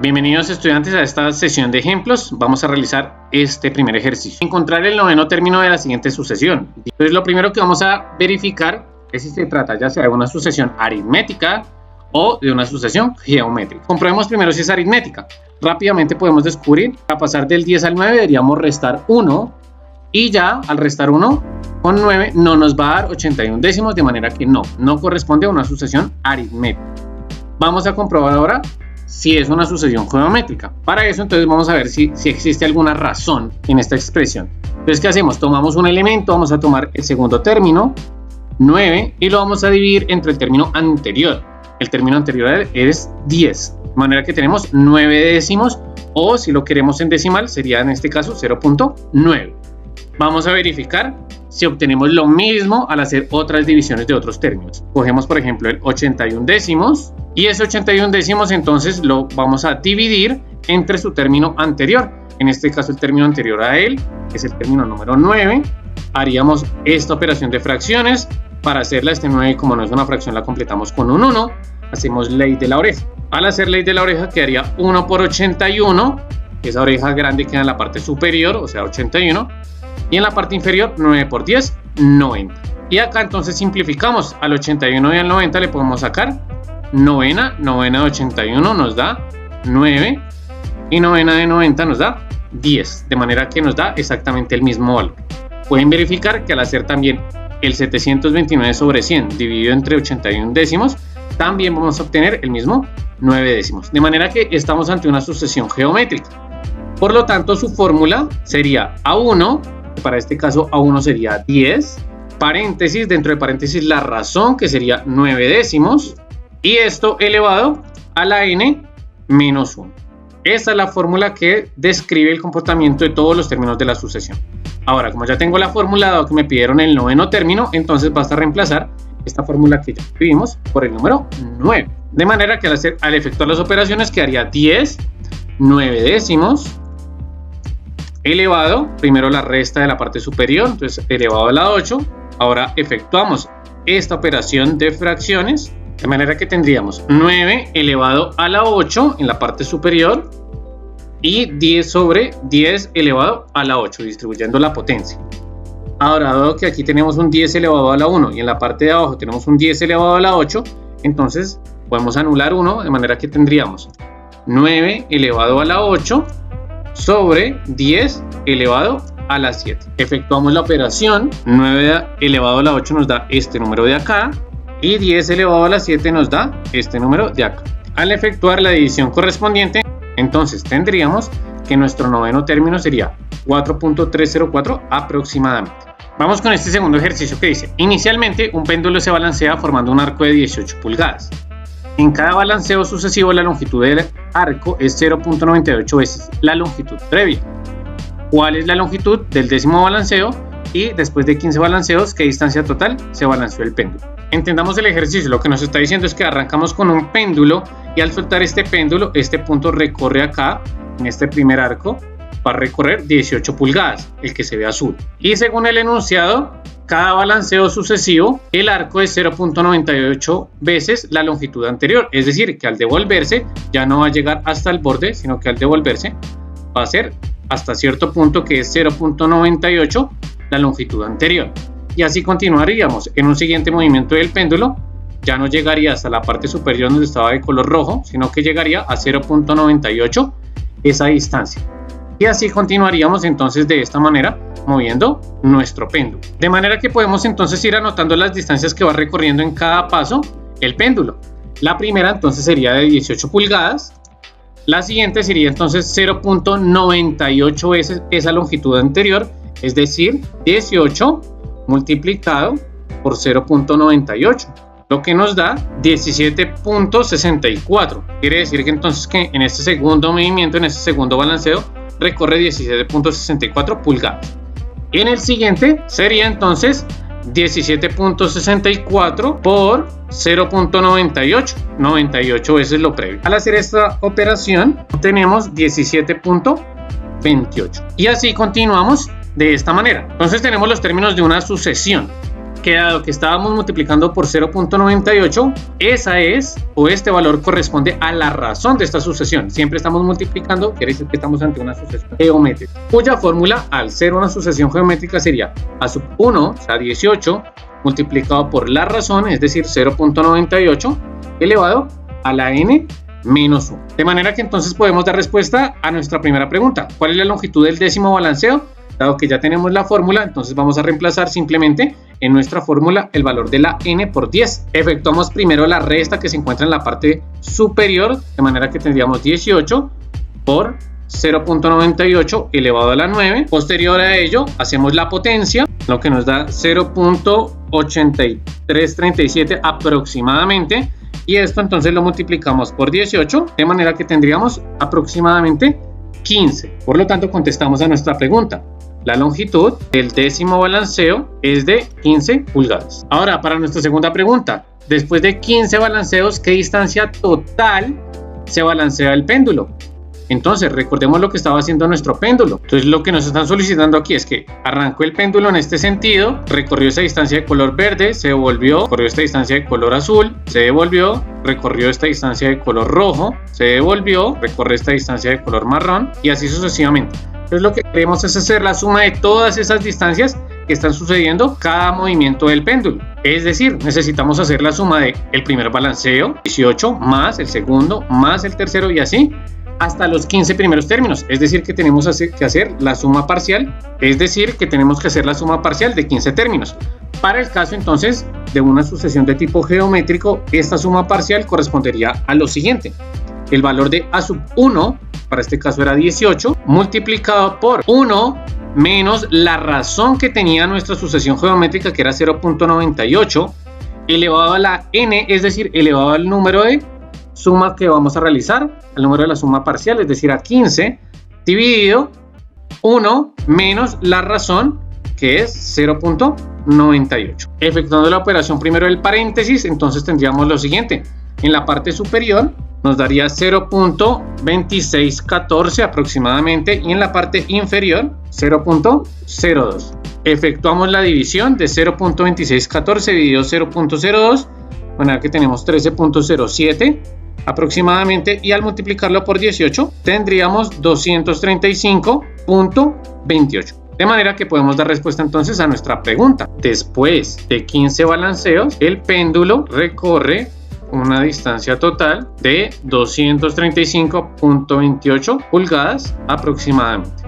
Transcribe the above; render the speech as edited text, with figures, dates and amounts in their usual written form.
Bienvenidos estudiantes a esta sesión de ejemplos. Vamos a realizar este primer ejercicio. Encontrar el noveno término de la siguiente sucesión. Entonces lo primero que vamos a verificar es si se trata ya sea de una sucesión aritmética o de una sucesión geométrica. Comprobemos primero si es aritmética. Rápidamente podemos descubrir que para pasar del 10 al 9 deberíamos restar 1 y ya al restar 1 con 9 no nos va a dar 81 décimos, de manera que no corresponde a una sucesión aritmética. Vamos a comprobar ahora si es una sucesión geométrica. Para eso entonces vamos a ver si existe alguna razón en esta expresión. Entonces, ¿qué hacemos? Tomamos un elemento, vamos a tomar el segundo término, 9, y lo vamos a dividir entre el término anterior. El término anterior es 10, de manera que tenemos 9 décimos, o si lo queremos en decimal sería en este caso 0.9. Vamos a verificar si obtenemos lo mismo al hacer otras divisiones de otros términos. Cogemos por ejemplo el 81 décimos y ese 81 décimos entonces lo vamos a dividir entre su término anterior. En este caso el término anterior a él es el término número 9. Haríamos esta operación de fracciones. Para hacerla, este 9 como no es una fracción la completamos con un 1. Hacemos ley de la oreja. Al hacer ley de la oreja quedaría 1 por 81. Esa oreja grande queda en la parte superior, o sea 81. Y en la parte inferior 9 por 10, 90. Y acá entonces simplificamos. Al 81 y al 90 le podemos sacar novena de 81 nos da 9 y novena de 90 nos da 10, de manera que nos da exactamente el mismo valor. Pueden verificar que al hacer también el 729 sobre 100 dividido entre 81 décimos, también vamos a obtener el mismo 9 décimos, de manera que estamos ante una sucesión geométrica. Por lo tanto, su fórmula sería A1, para este caso A1 sería 10, paréntesis, dentro de paréntesis la razón, que sería 9 décimos, y esto elevado a la n menos 1. Esta es la fórmula que describe el comportamiento de todos los términos de la sucesión. Ahora, como ya tengo la fórmula, dado que me pidieron el noveno término, entonces basta reemplazar esta fórmula que ya escribimos por el número 9. De manera que al efectuar las operaciones quedaría 10, 9 décimos, elevado, primero la resta de la parte superior, entonces elevado a la 8. Ahora efectuamos esta operación de fracciones, de manera que tendríamos 9 elevado a la 8 en la parte superior y 10 sobre 10 elevado a la 8, distribuyendo la potencia. Ahora, dado que aquí tenemos un 10 elevado a la 1 y en la parte de abajo tenemos un 10 elevado a la 8, entonces podemos anular 1, de manera que tendríamos 9 elevado a la 8 sobre 10 elevado a la 7. Efectuamos la operación, 9 elevado a la 8 nos da este número de acá y 10 elevado a la 7 nos da este número de acá. Al efectuar la división correspondiente, entonces tendríamos que nuestro noveno término sería 4.304 aproximadamente. Vamos con este segundo ejercicio que dice: inicialmente un péndulo se balancea formando un arco de 18 pulgadas. En cada balanceo sucesivo la longitud del arco es 0.98 veces la longitud previa. ¿Cuál es la longitud del décimo balanceo? Y después de 15 balanceos, ¿qué distancia total se balanceó el péndulo? Entendamos el ejercicio. Lo que nos está diciendo es que arrancamos con un péndulo y al soltar este péndulo, este punto recorre acá, en este primer arco, va a recorrer 18 pulgadas, el que se ve azul. Y según el enunciado, cada balanceo sucesivo, el arco es 0.98 veces la longitud anterior. Es decir, que al devolverse ya no va a llegar hasta el borde, sino que al devolverse va a ser hasta cierto punto, que es 0.98 la longitud anterior. Y así continuaríamos. En un siguiente movimiento del péndulo ya no llegaría hasta la parte superior donde estaba de color rojo, sino que llegaría a 0.98 esa distancia. Y así continuaríamos entonces de esta manera moviendo nuestro péndulo. De manera que podemos entonces ir anotando las distancias que va recorriendo en cada paso el péndulo. La primera entonces sería de 18 pulgadas. La siguiente sería entonces 0.98 veces esa longitud anterior, es decir, 18 multiplicado por 0.98, lo que nos da 17.64. Quiere decir que entonces que en este segundo movimiento, en este segundo balanceo, recorre 17.64 pulgadas. En el siguiente sería entonces 17.64 por 0.98, 98 veces lo previo. Al hacer esta operación tenemos 17.28 y así continuamos de esta manera. Entonces tenemos los términos de una sucesión. que dado que estábamos multiplicando por 0.98, esa es, o este valor corresponde a la razón de esta sucesión. Siempre estamos multiplicando, quiere decir que estamos ante una sucesión geométrica, cuya fórmula, al ser una sucesión geométrica, sería a sub 1, o sea 18, multiplicado por la razón, es decir 0.98, elevado a la n menos 1. De manera que entonces podemos dar respuesta a nuestra primera pregunta. ¿Cuál es la longitud del décimo balanceo? Dado que ya tenemos la fórmula, entonces vamos a reemplazar simplemente en nuestra fórmula el valor de la n por 10. Efectuamos primero la resta que se encuentra en la parte superior, de manera que tendríamos 18 por 0.98 elevado a la 9. Posterior a ello, hacemos la potencia, lo que nos da 0.8337 aproximadamente. Y esto entonces lo multiplicamos por 18, de manera que tendríamos aproximadamente 15. Por lo tanto, contestamos a nuestra pregunta. La longitud del décimo balanceo es de 15 pulgadas. Ahora, para nuestra segunda pregunta. Después de 15 balanceos, ¿qué distancia total se balancea el péndulo? Entonces, recordemos lo que estaba haciendo nuestro péndulo. Entonces, lo que nos están solicitando aquí es que arrancó el péndulo en este sentido, recorrió esa distancia de color verde, se devolvió, recorrió esta distancia de color azul, se devolvió, recorrió esta distancia de color rojo, se devolvió, recorrió esta distancia de color marrón y así sucesivamente. Entonces, lo que queremos es hacer la suma de todas esas distancias que están sucediendo cada movimiento del péndulo. Es decir, necesitamos hacer la suma de el primer balanceo, 18, más el segundo, más el tercero y así hasta los 15 primeros términos, es decir que tenemos que hacer la suma parcial, es decir que tenemos que hacer la suma parcial de 15 términos. Para el caso entonces de una sucesión de tipo geométrico, esta suma parcial correspondería a lo siguiente: el valor de a sub 1, para este caso era 18, multiplicado por 1 menos la razón que tenía nuestra sucesión geométrica, que era 0.98, elevado a la n, es decir, elevado al número de suma que vamos a realizar, el número de la suma parcial, es decir, a 15, dividido 1 menos la razón, que es 0.98. Efectuando la operación primero del paréntesis, entonces tendríamos lo siguiente: en la parte superior nos daría 0.2614 aproximadamente y en la parte inferior 0.02. Efectuamos la división de 0.2614 dividido 0.02, de manera que tenemos 13.07 aproximadamente, y al multiplicarlo por 18 tendríamos 235.28. De manera que podemos dar respuesta entonces a nuestra pregunta. Después de 15 balanceos, el péndulo recorre una distancia total de 235.28 pulgadas aproximadamente.